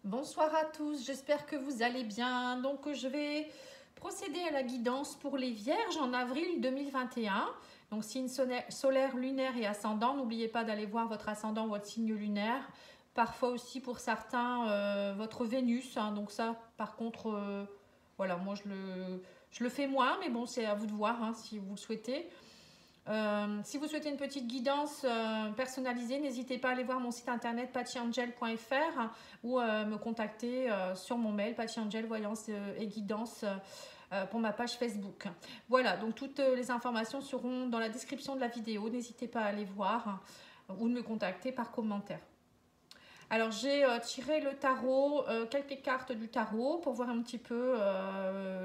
Bonsoir à tous, j'espère que vous allez bien. Donc je vais procéder à la guidance pour les Vierges en avril 2021. Donc signe solaire, lunaire et ascendant, n'oubliez pas d'aller voir votre ascendant, votre signe lunaire. Parfois aussi pour certains votre Vénus. Donc ça par contre, voilà, moi je le fais moins, mais bon c'est à vous de voir si vous le souhaitez. Si vous souhaitez une petite guidance personnalisée, n'hésitez pas à aller voir mon site internet pattyangel.fr ou me contacter sur mon mail pattyangel voyance et guidance pour ma page Facebook. Voilà, donc toutes les informations seront dans la description de la vidéo. N'hésitez pas à aller voir ou de me contacter par commentaire. Alors j'ai tiré le tarot, quelques cartes du tarot pour voir un petit peu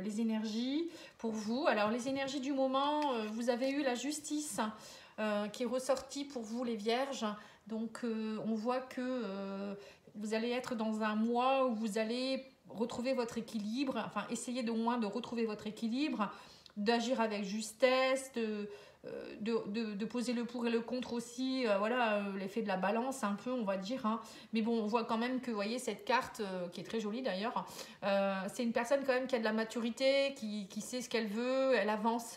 les énergies pour vous. Alors les énergies du moment, vous avez eu la justice qui est ressortie pour vous les Vierges. Donc on voit que vous allez être dans un mois où vous allez retrouver votre équilibre, enfin essayer au moins de retrouver votre équilibre, d'agir avec justesse, de poser le pour et le contre aussi, voilà, l'effet de la balance un peu on va dire, mais bon on voit quand même que vous voyez cette carte qui est très jolie d'ailleurs, c'est une personne quand même qui a de la maturité, qui sait ce qu'elle veut, elle avance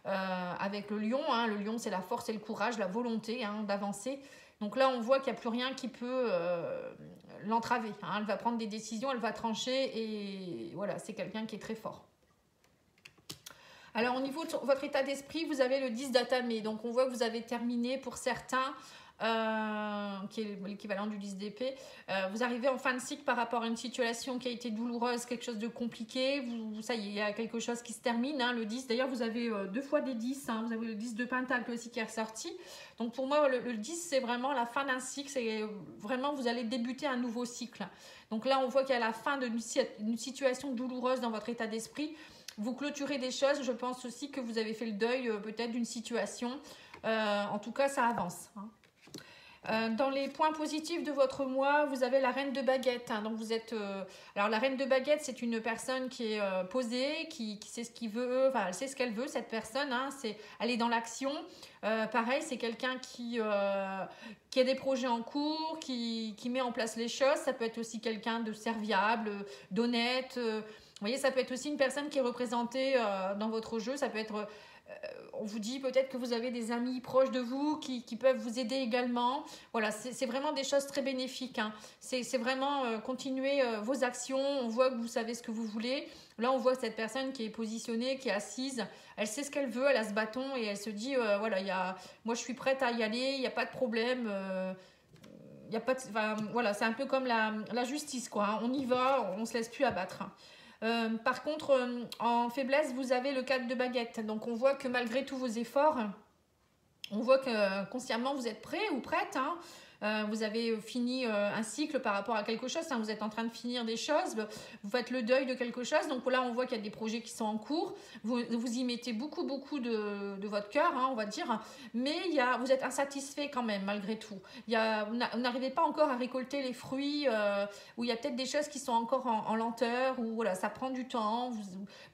avec le lion, le lion c'est la force et le courage, la volonté d'avancer. Donc là on voit qu'il n'y a plus rien qui peut l'entraver, elle va prendre des décisions, elle va trancher et voilà, c'est quelqu'un qui est très fort. Alors au niveau de votre état d'esprit, vous avez le 10 d'Atamé. Donc on voit que vous avez terminé pour certains, qui est l'équivalent du 10 d'épée. Vous arrivez en fin de cycle par rapport à une situation qui a été douloureuse, quelque chose de compliqué. Ça y est, il y a quelque chose qui se termine, le 10. D'ailleurs vous avez deux fois des 10, vous avez le 10 de Pentacle aussi qui est ressorti. Donc pour moi le 10 c'est vraiment la fin d'un cycle, c'est vraiment vous allez débuter un nouveau cycle. Donc là on voit qu'il y a la fin d'une situation douloureuse dans votre état d'esprit. Vous clôturez des choses, je pense aussi que vous avez fait le deuil peut-être d'une situation. En tout cas, ça avance. Dans les points positifs de votre mois, vous avez la reine de baguette. Donc vous êtes, alors la reine de baguette, c'est une personne qui est posée, qui sait ce qu'il veut, enfin elle sait ce qu'elle veut cette personne. Elle est dans l'action. Pareil, c'est quelqu'un qui a des projets en cours, qui met en place les choses. Ça peut être aussi quelqu'un de serviable, d'honnête. Vous voyez, ça peut être aussi une personne qui est représentée dans votre jeu. Ça peut être, on vous dit peut-être que vous avez des amis proches de vous qui peuvent vous aider également. Voilà, c'est vraiment des choses très bénéfiques. C'est vraiment continuer vos actions. On voit que vous savez ce que vous voulez. Là, on voit cette personne qui est positionnée, qui est assise. Elle sait ce qu'elle veut, elle a ce bâton et elle se dit, voilà, moi je suis prête à y aller, il n'y a pas de problème. Y a pas de, voilà, c'est un peu comme la justice, quoi. On y va, on ne se laisse plus abattre. Par contre, en faiblesse, vous avez le 4 de baguette. Donc, on voit que malgré tous vos efforts, on voit que consciemment, vous êtes prêt ou prête. Vous avez fini un cycle par rapport à quelque chose. Vous êtes en train de finir des choses. Vous faites le deuil de quelque chose. Donc là, on voit qu'il y a des projets qui sont en cours. Vous y mettez beaucoup de votre cœur, on va dire. Mais vous êtes insatisfait quand même, malgré tout. Vous n'arrivez pas encore à récolter les fruits, où il y a peut-être des choses qui sont encore en lenteur, où voilà, ça prend du temps. Vous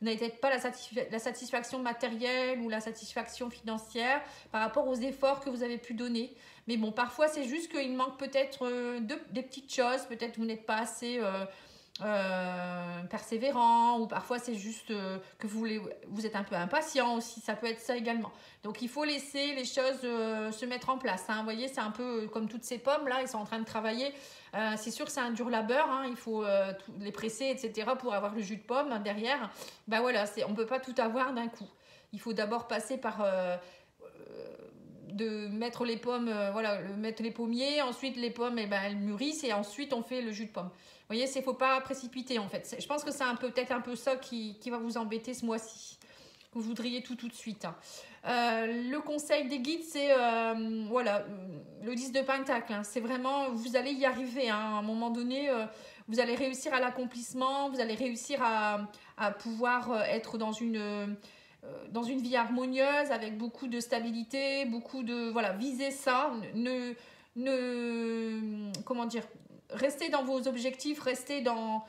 n'avez peut-être pas la satisfaction matérielle ou la satisfaction financière par rapport aux efforts que vous avez pu donner. Mais bon, parfois, c'est juste qu'il manque peut-être des petites choses. Peut-être que vous n'êtes pas assez persévérant. Ou parfois, c'est juste que vous êtes un peu impatient aussi. Ça peut être ça également. Donc, il faut laisser les choses se mettre en place. Vous voyez, c'est un peu comme toutes ces pommes-là. Ils sont en train de travailler. C'est sûr que c'est un dur labeur. Il faut les presser, etc. pour avoir le jus de pomme derrière. Voilà, on ne peut pas tout avoir d'un coup. Il faut d'abord passer par... de mettre les pommes, mettre les pommiers, ensuite les pommes elles mûrissent et ensuite on fait le jus de pomme. Vous voyez, il ne faut pas précipiter en fait. Je pense que c'est peut-être un peu ça qui va vous embêter ce mois-ci. Vous voudriez tout de suite. Le conseil des guides, c'est le 10 de Pentacle. C'est vraiment, vous allez y arriver. À un moment donné, vous allez réussir à l'accomplissement, vous allez réussir à pouvoir être dans une vie harmonieuse, avec beaucoup de stabilité, beaucoup de... Voilà, visez ça. Comment dire, restez dans vos objectifs, restez dans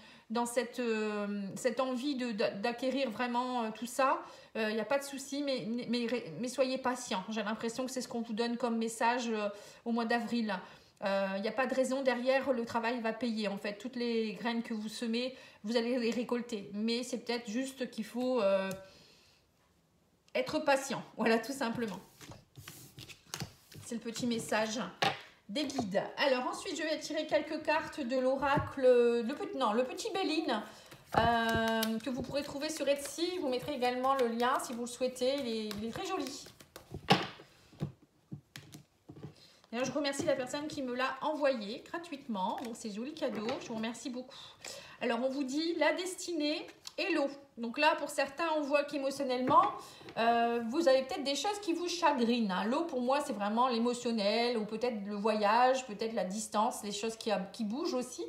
cette envie d'acquérir vraiment tout ça. Il n'y a pas de souci, mais soyez patient. J'ai l'impression que c'est ce qu'on vous donne comme message au mois d'avril. Il n'y a pas de raison derrière, le travail va payer. En fait, toutes les graines que vous semez, vous allez les récolter. Mais c'est peut-être juste qu'il faut être patient. Voilà, tout simplement. C'est le petit message des guides. Alors ensuite, je vais tirer quelques cartes de l'oracle, le petit Béline, que vous pourrez trouver sur Etsy. Je vous mettrai également le lien si vous le souhaitez. Il est très joli. D'ailleurs, je remercie la personne qui me l'a envoyé gratuitement. Donc, c'est joli cadeau. Je vous remercie beaucoup. Alors, on vous dit la destinée et l'eau. Donc là, pour certains, on voit qu'émotionnellement, vous avez peut-être des choses qui vous chagrinent. Hein. L'eau, pour moi, c'est vraiment l'émotionnel ou peut-être le voyage, peut-être la distance, les choses qui bougent aussi.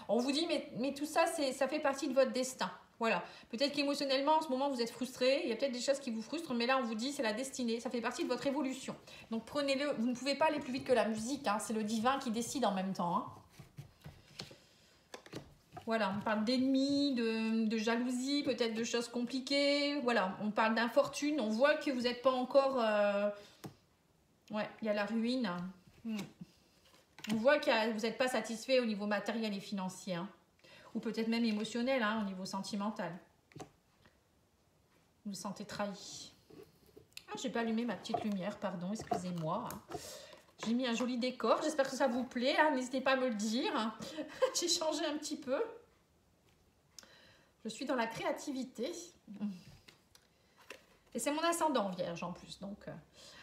On vous dit, mais tout ça, ça fait partie de votre destin. Voilà, peut-être qu'émotionnellement, en ce moment, vous êtes frustré. Il y a peut-être des choses qui vous frustrent, mais là, on vous dit, c'est la destinée. Ça fait partie de votre évolution. Donc, prenez-le. Vous ne pouvez pas aller plus vite que la musique. Hein. C'est le divin qui décide en même temps. Hein. Voilà, on parle d'ennemis, de jalousie, peut-être de choses compliquées. Voilà, on parle d'infortune. On voit que vous n'êtes pas encore... Ouais, il y a la ruine. On voit que vous n'êtes pas satisfait au niveau matériel et financier. Hein. Ou peut-être même émotionnel, hein, au niveau sentimental. Vous vous sentez trahi. Ah, j'ai pas allumé ma petite lumière, pardon, excusez-moi. J'ai mis un joli décor, j'espère que ça vous plaît. Hein, n'hésitez pas à me le dire. J'ai changé un petit peu. Je suis dans la créativité. Et c'est mon ascendant vierge en plus. Donc,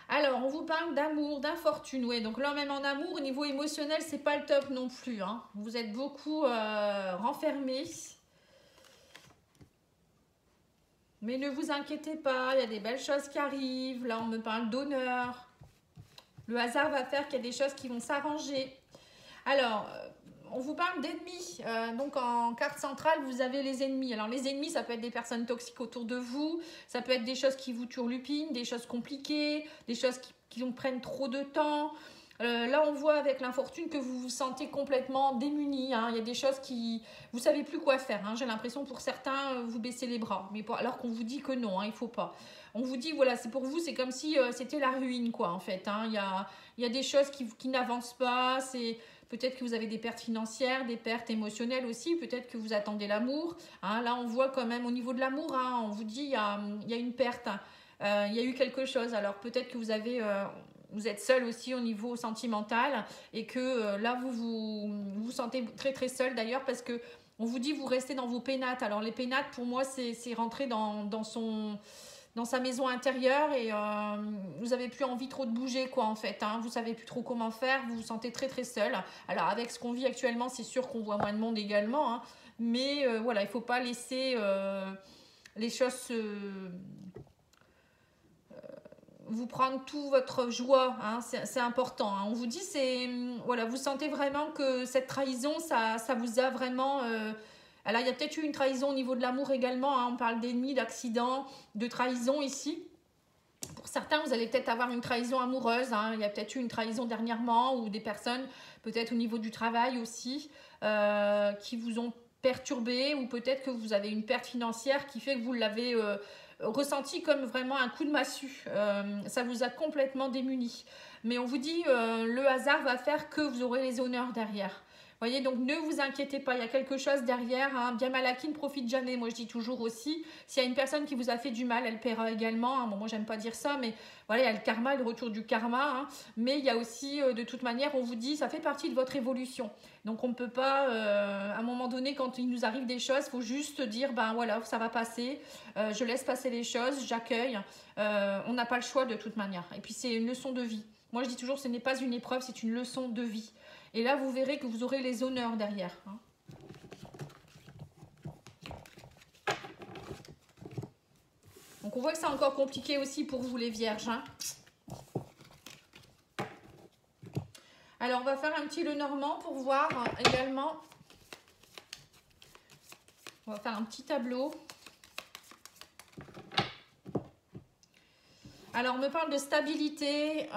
alors, on vous parle d'amour, d'infortune. Oui, donc là, même en amour, au niveau émotionnel, c'est pas le top non plus. Hein. Vous êtes beaucoup renfermés. Mais ne vous inquiétez pas, il y a des belles choses qui arrivent. Là, on me parle d'honneur. Le hasard va faire qu'il y a des choses qui vont s'arranger. Alors, on vous parle d'ennemis. Donc, en carte centrale, vous avez les ennemis. Alors, les ennemis, ça peut être des personnes toxiques autour de vous. Ça peut être des choses qui vous turlupinent, des choses compliquées, des choses qui vous prennent trop de temps. Là, on voit avec l'infortune que vous vous sentez complètement démunis. Hein. Il y a des choses qui... Vous ne savez plus quoi faire. Hein. J'ai l'impression pour certains, vous baissez les bras. Mais alors qu'on vous dit que non, hein, il ne faut pas. On vous dit, voilà, c'est pour vous, c'est comme si c'était la ruine, quoi, en fait. Hein. Il y a des choses qui n'avancent pas. Peut-être que vous avez des pertes financières, des pertes émotionnelles aussi. Peut-être que vous attendez l'amour. Hein. Là, on voit quand même au niveau de l'amour, hein, on vous dit, il y a une perte. Il y a eu quelque chose. Alors, peut-être que vous êtes seul aussi au niveau sentimental et que là, vous sentez très, très seul d'ailleurs parce que on vous dit, vous restez dans vos pénates. Alors, les pénates, pour moi, c'est rentrer dans sa maison intérieure et vous n'avez plus envie trop de bouger quoi en fait, hein. Vous ne savez plus trop comment faire, vous vous sentez très très seul. Alors avec ce qu'on vit actuellement, c'est sûr qu'on voit moins de monde également, hein. Mais voilà, il ne faut pas laisser les choses vous prendre toute votre joie, hein. C'est important, hein. On vous dit, voilà, vous sentez vraiment que cette trahison, ça vous a vraiment... Alors, il y a peut-être eu une trahison au niveau de l'amour également. Hein. On parle d'ennemis, d'accidents, de trahison ici. Pour certains, vous allez peut-être avoir une trahison amoureuse. Hein. Il y a peut-être eu une trahison dernièrement ou des personnes, peut-être au niveau du travail aussi, qui vous ont perturbé ou peut-être que vous avez une perte financière qui fait que vous l'avez ressenti comme vraiment un coup de massue. Ça vous a complètement démuni. Mais on vous dit, le hasard va faire que vous aurez les honneurs derrière. Voyez, donc ne vous inquiétez pas, il y a quelque chose derrière. Hein. Bien mal acquis ne profite jamais. Moi, je dis toujours aussi, s'il y a une personne qui vous a fait du mal, elle paiera également. Hein. Bon, moi, j'aime pas dire ça, mais voilà, il y a le karma, le retour du karma. Hein. Mais il y a aussi, de toute manière, on vous dit, ça fait partie de votre évolution. Donc, on ne peut pas, à un moment donné, quand il nous arrive des choses, il faut juste dire, ben voilà, ça va passer. Je laisse passer les choses, j'accueille. On n'a pas le choix de toute manière. Et puis, c'est une leçon de vie. Moi, je dis toujours, ce n'est pas une épreuve, c'est une leçon de vie. Et là, vous verrez que vous aurez les honneurs derrière. Hein. Donc, on voit que c'est encore compliqué aussi pour vous, les vierges. Hein. Alors, on va faire un petit Lenormand pour voir également. On va faire un petit tableau. Alors, on me parle de stabilité,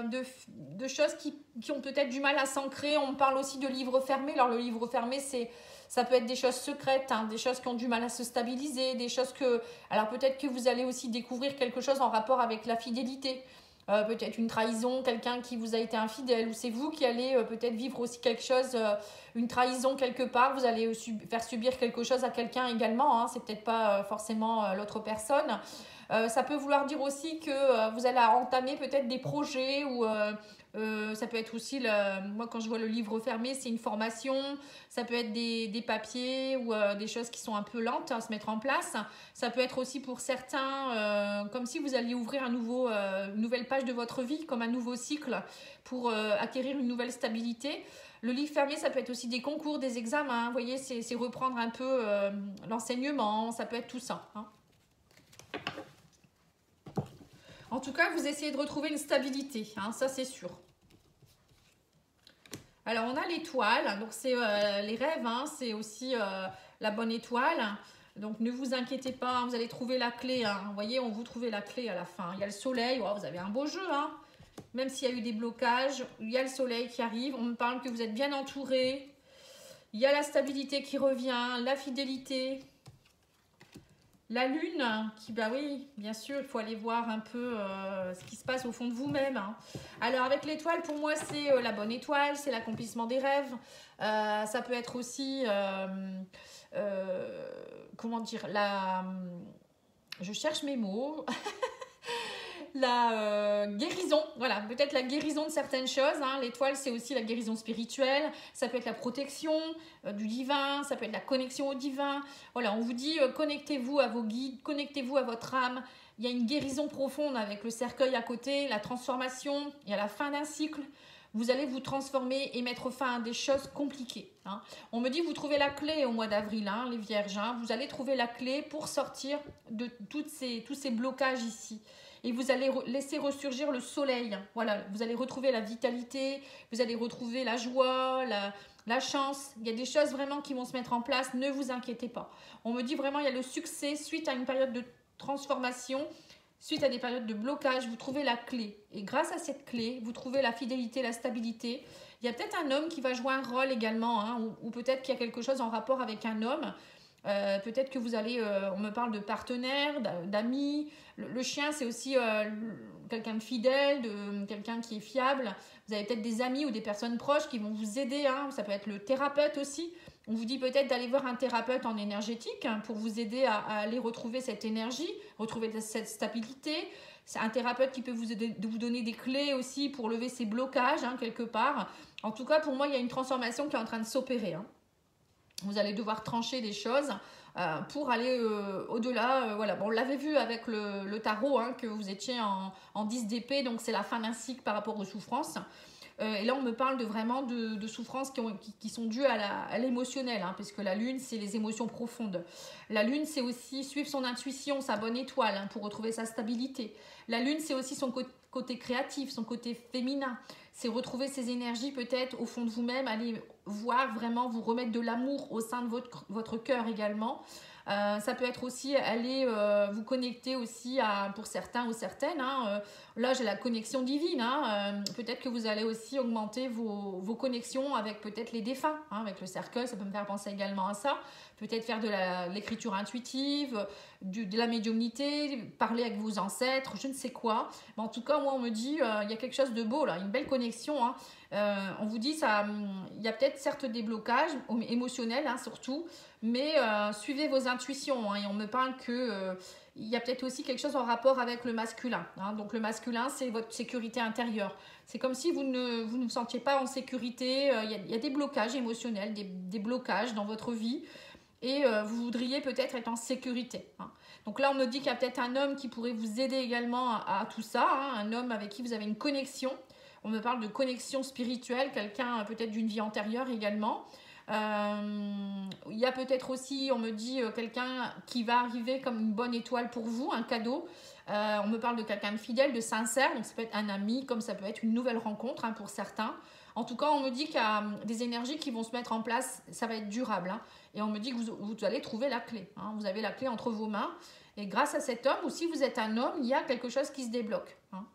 de choses qui ont peut-être du mal à s'ancrer. On me parle aussi de livres fermés. Alors, le livre fermé, ça peut être des choses secrètes, hein, des choses qui ont du mal à se stabiliser, des choses que... Alors, peut-être que vous allez aussi découvrir quelque chose en rapport avec la fidélité. peut-être une trahison, quelqu'un qui vous a été infidèle, ou c'est vous qui allez peut-être vivre aussi quelque chose, une trahison quelque part, vous allez faire subir quelque chose à quelqu'un également, hein, c'est peut-être pas forcément l'autre personne. Ça peut vouloir dire aussi que vous allez entamer peut-être des projets ou ça peut être aussi, moi quand je vois le livre fermé, c'est une formation, ça peut être des papiers ou des choses qui sont un peu lentes à se mettre en place. Ça peut être aussi pour certains comme si vous alliez ouvrir une nouvelle page de votre vie, comme un nouveau cycle pour acquérir une nouvelle stabilité. Le livre fermé, ça peut être aussi des concours, des examens, vous voyez, c'est reprendre un peu l'enseignement, ça peut être tout ça, hein. En tout cas, vous essayez de retrouver une stabilité, hein, ça c'est sûr. Alors, on a l'étoile, donc c'est les rêves, hein, c'est aussi la bonne étoile. Donc, ne vous inquiétez pas, vous allez trouver la clé. Hein. Vous voyez, on vous trouve la clé à la fin. Il y a le soleil, oh, vous avez un beau jeu, hein. Même s'il y a eu des blocages, il y a le soleil qui arrive. On me parle que vous êtes bien entouré. Il y a la stabilité qui revient, la fidélité. La lune, qui, bah oui, bien sûr, il faut aller voir un peu ce qui se passe au fond de vous-même, hein. Alors, avec l'étoile, pour moi, c'est la bonne étoile, c'est l'accomplissement des rêves. Ça peut être aussi, comment dire, je cherche mes mots. La guérison, voilà, peut-être la guérison de certaines choses, hein. L'étoile, c'est aussi la guérison spirituelle, ça peut être la protection du divin, ça peut être la connexion au divin. Voilà, on vous dit connectez-vous à vos guides, connectez-vous à votre âme. Il y a une guérison profonde avec le cercueil à côté, la transformation, il y a la fin d'un cycle. Vous allez vous transformer et mettre fin à des choses compliquées, hein. On me dit vous trouvez la clé au mois d'avril, hein, les vierges, hein. Vous allez trouver la clé pour sortir de tous ces blocages ici. Et vous allez laisser ressurgir le soleil. Voilà, vous allez retrouver la vitalité, vous allez retrouver la joie, la chance. Il y a des choses vraiment qui vont se mettre en place, ne vous inquiétez pas. On me dit vraiment il y a le succès suite à une période de transformation, suite à des périodes de blocage, vous trouvez la clé. Et grâce à cette clé, vous trouvez la fidélité, la stabilité. Il y a peut-être un homme qui va jouer un rôle également, hein, ou peut-être qu'il y a quelque chose en rapport avec un homme. Peut-être que vous allez, on me parle de partenaires, d'amis. Le chien, c'est aussi quelqu'un de fidèle, quelqu'un qui est fiable. Vous avez peut-être des amis ou des personnes proches qui vont vous aider, hein. Ça peut être le thérapeute aussi. On vous dit peut-être d'aller voir un thérapeute en énergétique, hein, pour vous aider à aller retrouver cette énergie, retrouver cette stabilité. C'est un thérapeute qui peut vous donner des clés aussi pour lever ces blocages, hein, quelque part. En tout cas, pour moi, il y a une transformation qui est en train de s'opérer, hein. Vous allez devoir trancher des choses pour aller au-delà. Voilà. Bon, on l'avait vu avec le tarot, hein, que vous étiez en 10 d'épée, donc c'est la fin d'un cycle par rapport aux souffrances. Et là, on me parle vraiment de souffrances qui sont dues à l'émotionnel, hein, puisque la lune, c'est les émotions profondes. La lune, c'est aussi suivre son intuition, sa bonne étoile, hein, pour retrouver sa stabilité. La lune, c'est aussi son côté créatif, son côté féminin. C'est retrouver ses énergies peut-être au fond de vous-même, aller voir vraiment, vous remettre de l'amour au sein de votre cœur également. Ça peut être aussi aller vous connecter aussi pour certains ou certaines, hein, là j'ai la connexion divine, hein, peut-être que vous allez aussi augmenter vos connexions avec peut-être les défunts, hein, avec le cercueil, ça peut me faire penser également à ça. Peut-être faire de l'écriture intuitive, de la médiumnité, parler avec vos ancêtres, je ne sais quoi. Mais en tout cas, moi, on me dit, il y a quelque chose de beau, là, une belle connexion, hein. On vous dit, il y a peut-être certes des blocages émotionnels, hein, surtout, mais suivez vos intuitions, hein, et on me parle que il y a peut-être aussi quelque chose en rapport avec le masculin, hein. Donc le masculin, c'est votre sécurité intérieure. C'est comme si vous ne vous sentiez pas en sécurité. Il y a des blocages émotionnels, des blocages dans votre vie, et vous voudriez peut-être être en sécurité, hein. Donc là, on me dit qu'il y a peut-être un homme qui pourrait vous aider également à tout ça, hein, un homme avec qui vous avez une connexion. On me parle de connexion spirituelle, quelqu'un peut-être d'une vie antérieure également. Il y a peut-être aussi, on me dit, quelqu'un qui va arriver comme une bonne étoile pour vous, un cadeau. On me parle de quelqu'un de fidèle, de sincère, donc ça peut être un ami, comme ça peut être une nouvelle rencontre, hein, pour certains. En tout cas, on me dit qu'il y a des énergies qui vont se mettre en place, ça va être durable, hein. Et on me dit que vous allez trouver la clé, hein. Vous avez la clé entre vos mains. Et grâce à cet homme, ou si vous êtes un homme, il y a quelque chose qui se débloque, hein.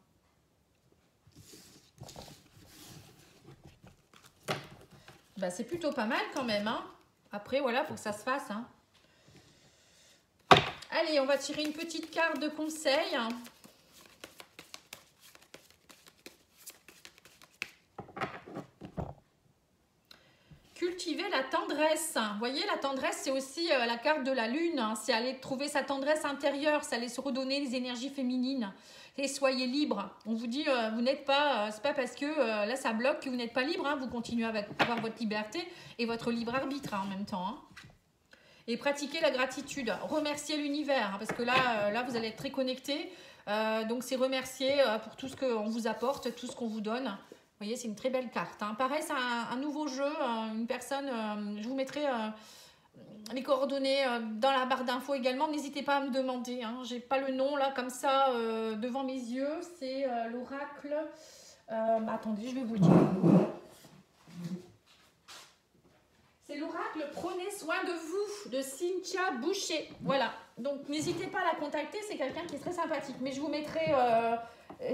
Ben, c'est plutôt pas mal quand même, hein. Après, voilà, il faut que ça se fasse, hein. Allez, on va tirer une petite carte de conseil. Cultiver la tendresse. Vous voyez, la tendresse, c'est aussi la carte de la lune. Hein. C'est aller trouver sa tendresse intérieure. C'est aller se redonner les énergies féminines. Et soyez libre. On vous dit, vous n'êtes pas, c'est pas parce que là ça bloque que vous n'êtes pas libre. Hein. Vous continuez à avoir votre liberté et votre libre arbitre hein, en même temps. Hein. Et pratiquez la gratitude. Remerciez l'univers. Hein, parce que là, vous allez être très connecté. Donc c'est remercier pour tout ce qu'on vous apporte, tout ce qu'on vous donne. Vous voyez, c'est une très belle carte. Hein. Pareil, c'est un nouveau jeu. Une personne, je vous mettrai les coordonnées dans la barre d'infos également. N'hésitez pas à me demander. Hein. Je n'ai pas le nom là comme ça devant mes yeux. C'est l'oracle. Attendez, je vais vous le dire. C'est l'oracle Prenez soin de vous de Cynthia Boucher. Voilà. Donc n'hésitez pas à la contacter. C'est quelqu'un qui est très sympathique. Mais je vous mettrai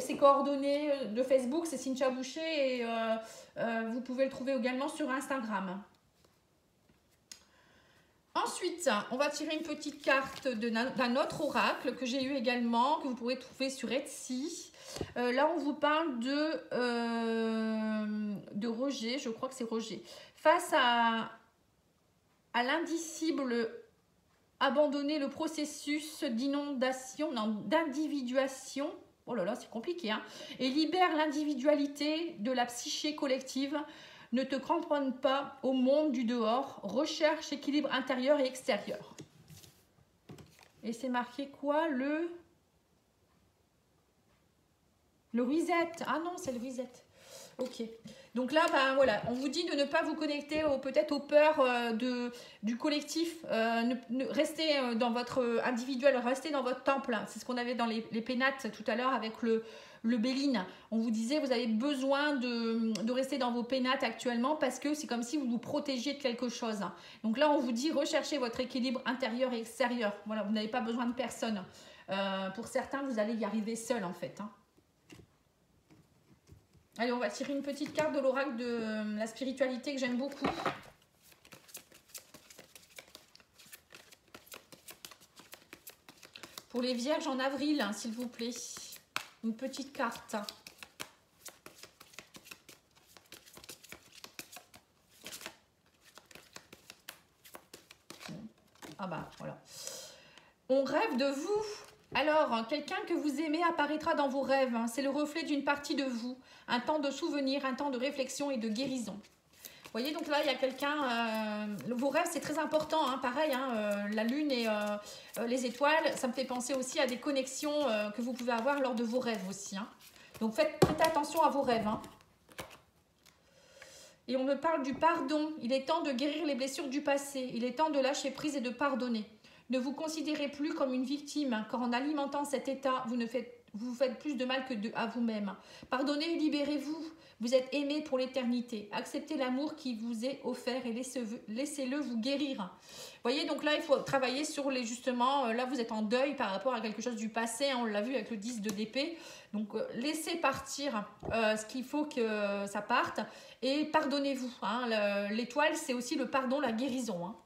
ses coordonnées de Facebook. C'est Cynthia Boucher. Et vous pouvez le trouver également sur Instagram. Ensuite, on va tirer une petite carte d'un autre oracle que j'ai eu également, que vous pourrez trouver sur Etsy. Là, on vous parle de Roger, je crois que c'est Roger. Face à l'indicible, abandonner le processus d'inondation, d'individuation, oh là là, c'est compliqué, hein, et libère l'individualité de la psyché collective. Ne te cramponne pas au monde du dehors. Recherche équilibre intérieur et extérieur. Et c'est marqué quoi? Le reset. Ah non, c'est le reset. Ok. Donc là, ben voilà, on vous dit de ne pas vous connecter peut-être aux peurs du collectif. Restez dans votre individuel, restez dans votre temple. C'est ce qu'on avait dans les pénates tout à l'heure avec le Béline. On vous disait, vous avez besoin de rester dans vos pénates actuellement parce que c'est comme si vous vous protégiez de quelque chose. Donc là, on vous dit, recherchez votre équilibre intérieur et extérieur. Voilà, vous n'avez pas besoin de personne. Pour certains, vous allez y arriver seul en fait. Hein. Allez, on va tirer une petite carte de l'oracle de la spiritualité que j'aime beaucoup. Pour les vierges en avril, hein, s'il vous plaît. Une petite carte. Ah bah, voilà. On rêve de vous. Alors, quelqu'un que vous aimez apparaîtra dans vos rêves. C'est le reflet d'une partie de vous. Un temps de souvenir, un temps de réflexion et de guérison. Vous voyez, donc là, il y a quelqu'un... vos rêves, c'est très important. Hein, pareil, hein, la lune et les étoiles, ça me fait penser aussi à des connexions que vous pouvez avoir lors de vos rêves aussi. Hein. Donc, faites attention à vos rêves. Hein. Et on me parle du pardon. Il est temps de guérir les blessures du passé. Il est temps de lâcher prise et de pardonner. Ne vous considérez plus comme une victime, car en alimentant cet état, vous vous faites plus de mal que à vous-même. Pardonnez et libérez-vous. Vous êtes aimé pour l'éternité. Acceptez l'amour qui vous est offert et laissez-le vous guérir. Vous voyez, donc là, il faut travailler sur les justement, là, vous êtes en deuil par rapport à quelque chose du passé. Hein, on l'a vu avec le 10 d'épée. Donc, laissez partir ce qu'il faut que ça parte et pardonnez-vous. Hein. L'étoile, c'est aussi le pardon, la guérison. Hein.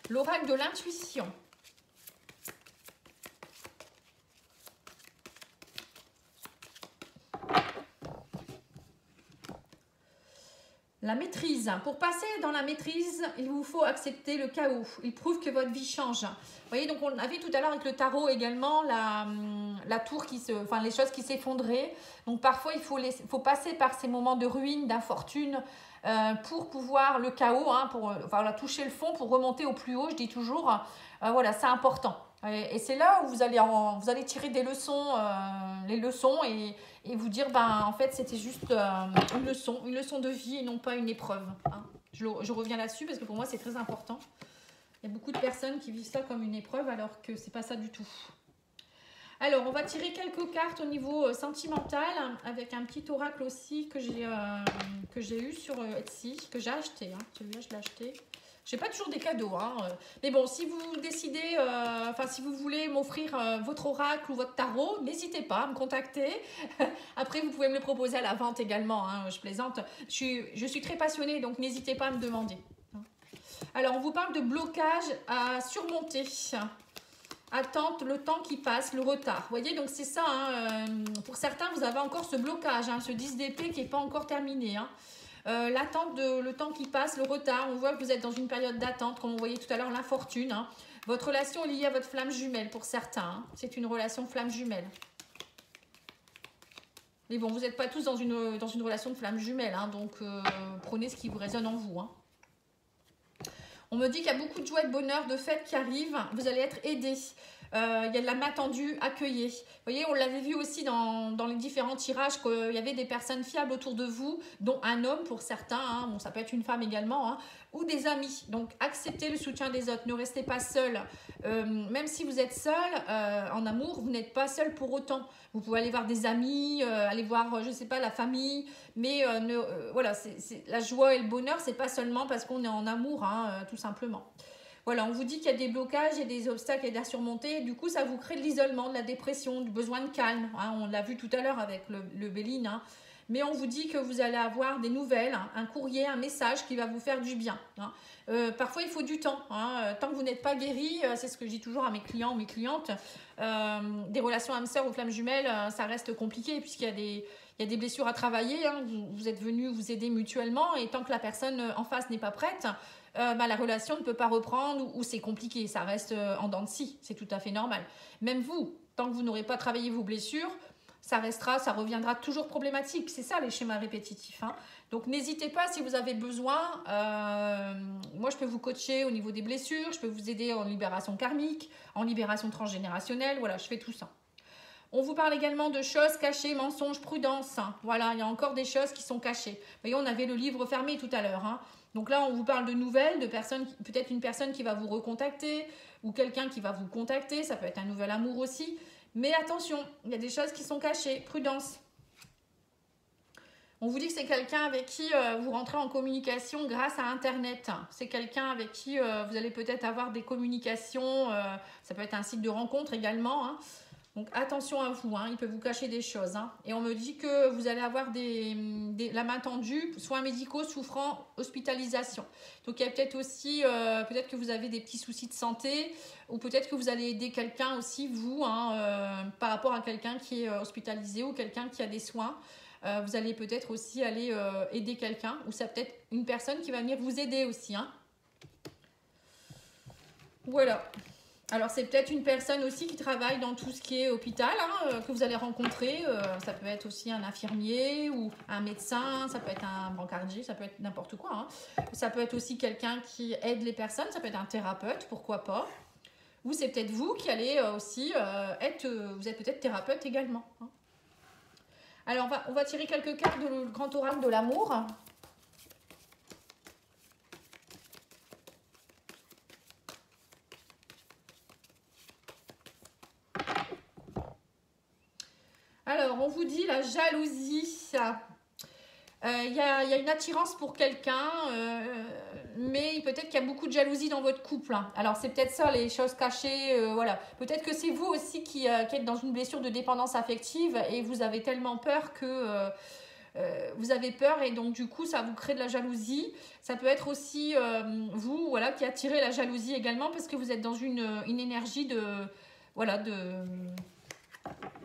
L'oracle de l'intuition. La maîtrise. Pour passer dans la maîtrise, il vous faut accepter le chaos. Il prouve que votre vie change. Vous voyez, donc on a vu tout à l'heure avec le tarot également la tour enfin les choses qui s'effondraient. Donc parfois il faut passer par ces moments de ruine, d'infortune pour pouvoir le chaos, hein, pour toucher le fond, pour remonter au plus haut. Je dis toujours, voilà, c'est important. Et c'est là où vous allez tirer des leçons, les leçons et vous dire, en fait, c'était juste une leçon de vie et non pas une épreuve. Hein. Je reviens là-dessus parce que pour moi, c'est très important. Il y a beaucoup de personnes qui vivent ça comme une épreuve alors que c'est pas ça du tout. Alors, on va tirer quelques cartes au niveau sentimental avec un petit oracle aussi que j'ai eu sur Etsy, que j'ai acheté. Hein. Celui-là, je l'ai acheté. Je n'ai pas toujours des cadeaux. Hein. Mais bon, si vous décidez, si vous voulez m'offrir votre oracle ou votre tarot, n'hésitez pas à me contacter. Après, vous pouvez me le proposer à la vente également. Hein. Je plaisante. Je suis très passionnée, donc n'hésitez pas à me demander. Alors, on vous parle de blocage à surmonter. attente, le temps qui passe, le retard. Vous voyez, donc c'est ça. Hein, pour certains, vous avez encore ce blocage, hein, ce 10 d'épée qui n'est pas encore terminé. Hein. L'attente, le temps qui passe, le retard. On voit que vous êtes dans une période d'attente, comme on voyait tout à l'heure, l'infortune. Hein. Votre relation est liée à votre flamme jumelle pour certains. Hein. C'est une relation flamme jumelle. Mais bon, vous n'êtes pas tous dans une relation de flamme jumelle. Hein, donc, prenez ce qui vous résonne en vous. Hein. On me dit qu'il y a beaucoup de joie et de bonheur, de fêtes qui arrivent. Vous allez être aidés. Il y a de la main tendue, accueillie. Vous voyez, on l'avait vu aussi dans les différents tirages qu'il y avait des personnes fiables autour de vous, dont un homme pour certains, hein, bon, ça peut être une femme également, hein, ou des amis. Donc, acceptez le soutien des autres, ne restez pas seul. Même si vous êtes seul en amour, vous n'êtes pas seul pour autant. Vous pouvez aller voir des amis, aller voir, je ne sais pas, la famille, mais voilà, la joie et le bonheur, c'est pas seulement parce qu'on est en amour, hein, tout simplement. Voilà, on vous dit qu'il y a des blocages, il y a des obstacles à surmonter. Du coup, ça vous crée de l'isolement, de la dépression, du besoin de calme. Hein, on l'a vu tout à l'heure avec le Béline. Hein. Mais on vous dit que vous allez avoir des nouvelles, hein, un courrier, un message qui va vous faire du bien. Hein. Parfois, il faut du temps. Hein. Tant que vous n'êtes pas guéri, c'est ce que je dis toujours à mes clients ou mes clientes, des relations âme sœur ou flammes jumelles, ça reste compliqué puisqu'il y a des blessures à travailler. Hein. Vous êtes venus vous aider mutuellement et tant que la personne en face n'est pas prête, la relation ne peut pas reprendre ou c'est compliqué, ça reste en dents de scie, c'est tout à fait normal. Même vous, tant que vous n'aurez pas travaillé vos blessures, ça reviendra toujours problématique. C'est ça les schémas répétitifs. Hein. Donc n'hésitez pas si vous avez besoin. Moi je peux vous coacher au niveau des blessures, je peux vous aider en libération karmique, en libération transgénérationnelle, voilà, je fais tout ça. On vous parle également de choses cachées, mensonges, prudence. Hein. Voilà, il y a encore des choses qui sont cachées. Vous voyez, on avait le livre fermé tout à l'heure. Hein. Donc là, on vous parle de nouvelles, de personnes, peut-être une personne qui va vous recontacter ou quelqu'un qui va vous contacter. Ça peut être un nouvel amour aussi. Mais attention, il y a des choses qui sont cachées. Prudence. On vous dit que c'est quelqu'un avec qui vous rentrez en communication grâce à Internet. C'est quelqu'un avec qui vous allez peut-être avoir des communications. Ça peut être un site de rencontre également. Hein. Donc attention à vous, hein, il peut vous cacher des choses. Hein. Et on me dit que vous allez avoir la main tendue, soins médicaux souffrant hospitalisation. Donc il y a peut-être aussi, peut-être que vous avez des petits soucis de santé, ou peut-être que vous allez aider quelqu'un aussi, vous, hein, par rapport à quelqu'un qui est hospitalisé ou quelqu'un qui a des soins. Vous allez peut-être aussi aller aider quelqu'un, ou ça peut être une personne qui va venir vous aider aussi. Hein. Voilà. Alors, c'est peut-être une personne aussi qui travaille dans tout ce qui est hôpital, hein, que vous allez rencontrer. Ça peut être aussi un infirmier ou un médecin, ça peut être un brancardier, ça peut être n'importe quoi. Hein. Ça peut être aussi quelqu'un qui aide les personnes, ça peut être un thérapeute, pourquoi pas. Ou c'est peut-être vous qui allez aussi vous êtes peut-être thérapeute également. Hein. Alors, on va tirer quelques cartes du grand oracle de l'amour. Alors, on vous dit la jalousie. Il y a une attirance pour quelqu'un, mais peut-être qu'il y a beaucoup de jalousie dans votre couple. Hein. Alors, c'est peut-être ça, les choses cachées. Voilà. Peut-être que c'est vous aussi qui êtes dans une blessure de dépendance affective et vous avez tellement peur que... vous avez peur et donc du coup ça vous crée de la jalousie. Ça peut être aussi vous, voilà, qui attirez la jalousie également parce que vous êtes dans une énergie de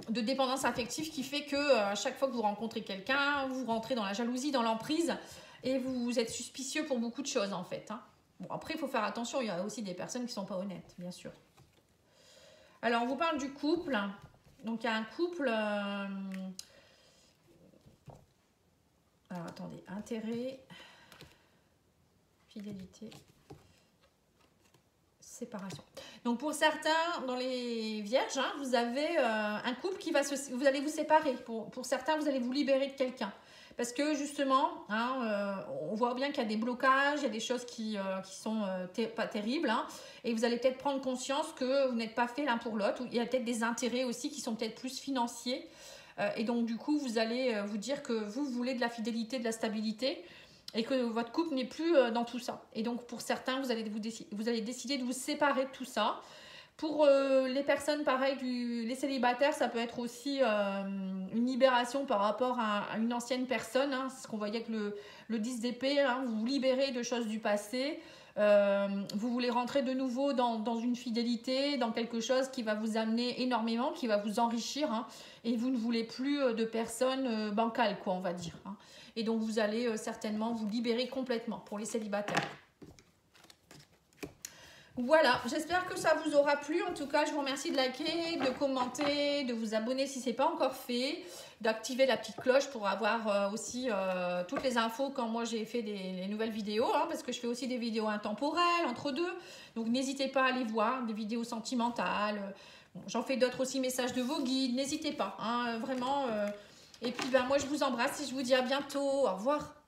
dépendance affective qui fait que à chaque fois que vous rencontrez quelqu'un, vous rentrez dans la jalousie, dans l'emprise et vous êtes suspicieux pour beaucoup de choses en fait. Hein. Bon, après, il faut faire attention, il y a aussi des personnes qui ne sont pas honnêtes, bien sûr. Alors, on vous parle du couple. Donc, il y a un couple... Alors, attendez. Intérêt, fidélité, séparation. Donc, pour certains, dans les vierges, hein, vous avez un couple qui va vous allez vous séparer. Pour certains, vous allez vous libérer de quelqu'un. Parce que justement, hein, on voit bien qu'il y a des blocages, il y a des choses qui sont pas terribles. Hein, et vous allez peut-être prendre conscience que vous n'êtes pas fait l'un pour l'autre. Il y a peut-être des intérêts aussi qui sont peut-être plus financiers. Et donc, du coup, vous allez vous dire que vous voulez de la fidélité, de la stabilité. Et que votre couple n'est plus dans tout ça. Et donc, pour certains, vous allez décider de vous séparer de tout ça Pour les personnes, pareil, les célibataires, ça peut être aussi une libération par rapport à une ancienne personne. Hein. C'est ce qu'on voyait avec le 10 d'épée. Hein. Vous vous libérez de choses du passé. Vous voulez rentrer de nouveau dans une fidélité, dans quelque chose qui va vous amener énormément, qui va vous enrichir. Hein. Et vous ne voulez plus de personnes bancales, quoi, on va dire. Hein. Et donc, vous allez certainement vous libérer complètement pour les célibataires. Voilà, j'espère que ça vous aura plu. En tout cas, je vous remercie de liker, de commenter, de vous abonner si ce n'est pas encore fait, d'activer la petite cloche pour avoir aussi toutes les infos quand moi j'ai fait les nouvelles vidéos, hein, parce que je fais aussi des vidéos intemporelles entre deux. Donc n'hésitez pas à aller voir des vidéos sentimentales. Bon, j'en fais d'autres aussi, messages de vos guides, n'hésitez pas, hein, vraiment. Et puis ben, moi je vous embrasse et je vous dis à bientôt. Au revoir.